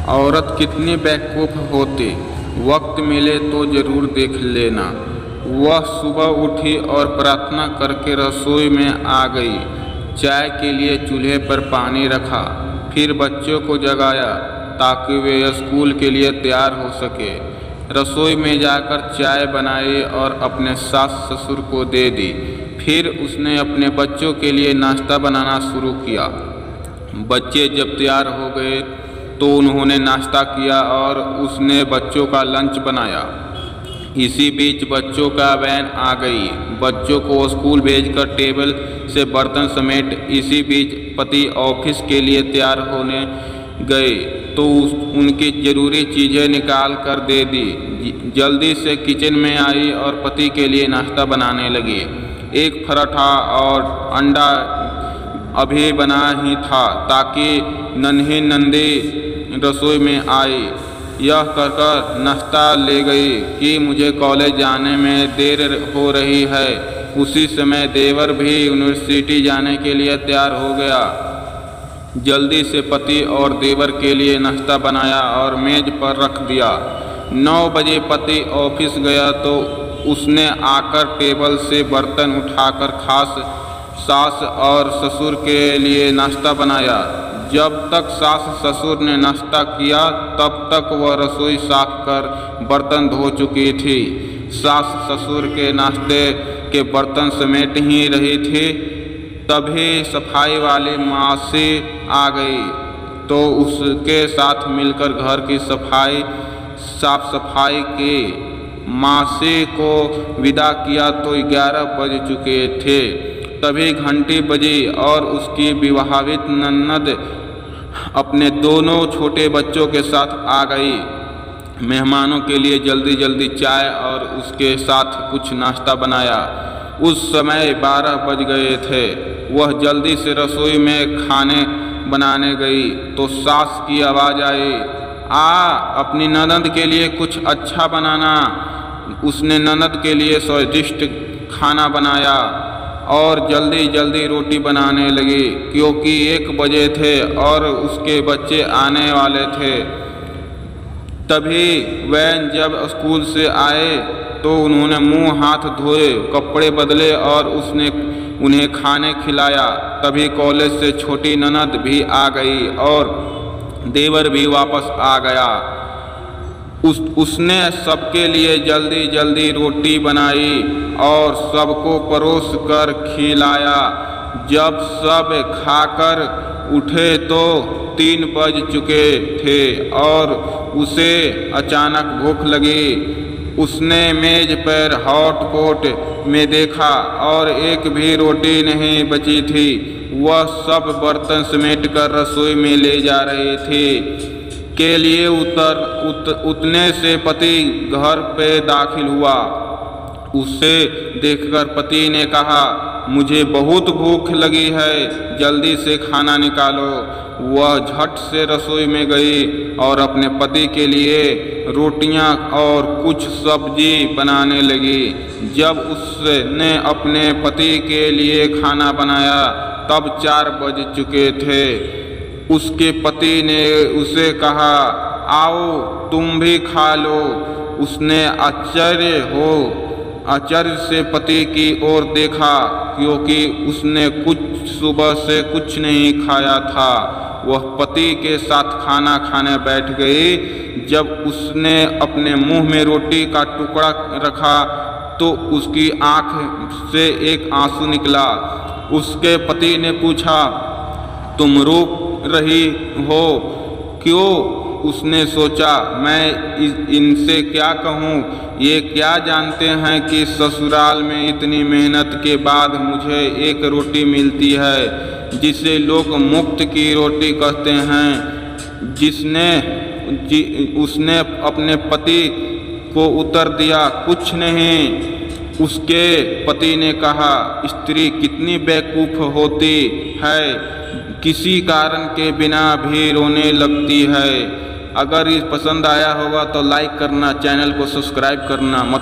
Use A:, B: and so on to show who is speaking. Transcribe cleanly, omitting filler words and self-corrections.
A: औरत कितनी बेवकूफ़ होती, वक्त मिले तो ज़रूर देख लेना। वह सुबह उठी और प्रार्थना करके रसोई में आ गई। चाय के लिए चूल्हे पर पानी रखा, फिर बच्चों को जगाया ताकि वे स्कूल के लिए तैयार हो सके। रसोई में जाकर चाय बनाई और अपने सास ससुर को दे दी। फिर उसने अपने बच्चों के लिए नाश्ता बनाना शुरू किया। बच्चे जब तैयार हो गए तो उन्होंने नाश्ता किया और उसने बच्चों का लंच बनाया। इसी बीच बच्चों का वैन आ गई। बच्चों को स्कूल भेजकर टेबल से बर्तन समेट इसी बीच पति ऑफिस के लिए तैयार होने गए तो उनकी ज़रूरी चीज़ें निकाल कर दे दी। जल्दी से किचन में आई और पति के लिए नाश्ता बनाने लगी। एक पराठा और अंडा अभी बना ही था ताकि नन्ही नंदी रसोई में आई। यह कहकर नाश्ता ले गई कि मुझे कॉलेज जाने में देर हो रही है। उसी समय देवर भी यूनिवर्सिटी जाने के लिए तैयार हो गया। जल्दी से पति और देवर के लिए नाश्ता बनाया और मेज पर रख दिया। 9 बजे पति ऑफिस गया तो उसने आकर टेबल से बर्तन उठाकर खास सास और ससुर के लिए नाश्ता बनाया। जब तक सास ससुर ने नाश्ता किया तब तक वह रसोई साफ कर बर्तन धो चुकी थी। सास ससुर के नाश्ते के बर्तन समेट ही रही थी, तभी सफाई वाली मासी आ गई तो उसके साथ मिलकर घर की साफ सफाई की। मासी को विदा किया तो 11 बज चुके थे। तभी घंटी बजी और उसकी विवाहित ननद अपने दोनों छोटे बच्चों के साथ आ गई। मेहमानों के लिए जल्दी जल्दी चाय और उसके साथ कुछ नाश्ता बनाया। उस समय 12 बज गए थे। वह जल्दी से रसोई में खाने बनाने गई तो सास की आवाज़ आई, अपनी ननद के लिए कुछ अच्छा बनाना। उसने ननद के लिए स्वादिष्ट खाना बनाया और जल्दी जल्दी रोटी बनाने लगी क्योंकि 1 बजे थे और उसके बच्चे आने वाले थे। तभी वैन जब स्कूल से आए तो उन्होंने मुंह हाथ धोए, कपड़े बदले और उसने उन्हें खाने खिलाया। तभी कॉलेज से छोटी ननद भी आ गई और देवर भी वापस आ गया। उसने सबके लिए जल्दी जल्दी रोटी बनाई और सबको परोस कर खिलाया। जब सब खाकर उठे तो 3 बज चुके थे और उसे अचानक भूख लगी। उसने मेज पर हॉटपॉट में देखा और एक भी रोटी नहीं बची थी। वह सब बर्तन समेट कर रसोई में ले जा रहे थे के लिए उतने से पति घर पे दाखिल हुआ। उसे देखकर पति ने कहा, मुझे बहुत भूख लगी है, जल्दी से खाना निकालो। वह झट से रसोई में गई और अपने पति के लिए रोटियां और कुछ सब्जी बनाने लगी। जब उसने अपने पति के लिए खाना बनाया तब 4 बज चुके थे। उसके पति ने उसे कहा, आओ तुम भी खा लो। उसने आश्चर्य से पति की ओर देखा क्योंकि उसने सुबह से कुछ नहीं खाया था। वह पति के साथ खाना खाने बैठ गई। जब उसने अपने मुंह में रोटी का टुकड़ा रखा तो उसकी आंख से एक आंसू निकला। उसके पति ने पूछा, तुम रो रही हो क्यों? उसने सोचा, मैं इनसे क्या कहूँ? ये क्या जानते हैं कि ससुराल में इतनी मेहनत के बाद मुझे एक रोटी मिलती है जिसे लोग मुफ्त की रोटी कहते हैं। उसने अपने पति को उत्तर दिया, कुछ नहीं। उसके पति ने कहा, स्त्री कितनी बेवकूफ़ होती है, किसी कारण के बिना भी रोने लगती है। अगर ये पसंद आया होगा तो लाइक करना, चैनल को सब्सक्राइब करना मत